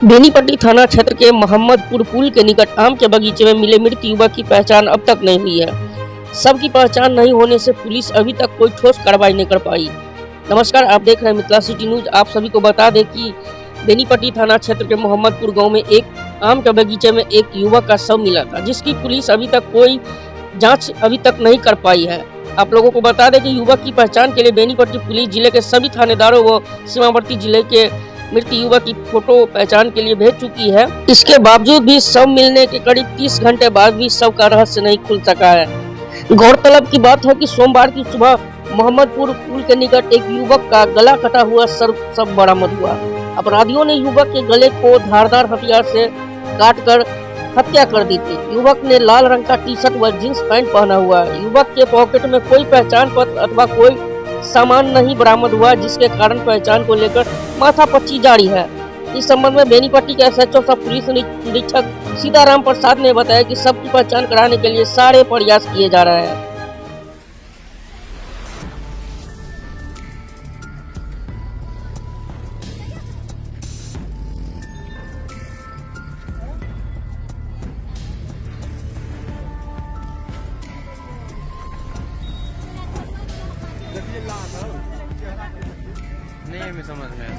बेनीपट्टी थाना क्षेत्र के मोहम्मदपुर पुल के निकट आम के बगीचे में मिले मृत युवक की पहचान अब तक नहीं हुई है। सबकी पहचान नहीं होने से पुलिस अभी तक कोई ठोस कार्रवाई नहीं कर पाई। नमस्कार, आप देख रहे हैं मिथिला सिटी न्यूज। आप सभी को बता दें कि बेनीपट्टी थाना क्षेत्र के मोहम्मदपुर गांव में एक आम के बगीचे में एक युवक का शव मिला था, जिसकी पुलिस अभी तक कोई जाँच अभी तक नहीं कर पाई है। आप लोगों को बता दें कि युवक की पहचान के लिए बेनीपट्टी पुलिस जिले के सभी थानेदारों व सीमावर्ती जिले के मृत युवक की फोटो पहचान के लिए भेज चुकी है। इसके बावजूद भी शव मिलने के करीब 30 घंटे बाद भी शव का रहस्य नहीं खुल सका है। गौरतलब की बात है कि सोमवार की सुबह मोहम्मदपुर पुल के निकट एक युवक का गला कटा हुआ शव बरामद हुआ। अपराधियों ने युवक के गले को धारदार हथियार से काटकर हत्या कर दी थी। युवक ने लाल रंग का टी शर्ट व जींस पैंट पहना हुआ है। युवक के पॉकेट में कोई पहचान पत्र अथवा कोई सामान नहीं बरामद हुआ, जिसके कारण पहचान को लेकर माथापच्ची जारी है। इस संबंध में बेनीपट्टी के एसएचओ सह पुलिस निरीक्षक सीताराम प्रसाद ने बताया कि सबकी पहचान कराने के लिए सारे प्रयास किए जा रहे हैं। नहीं हमें समझ में आया।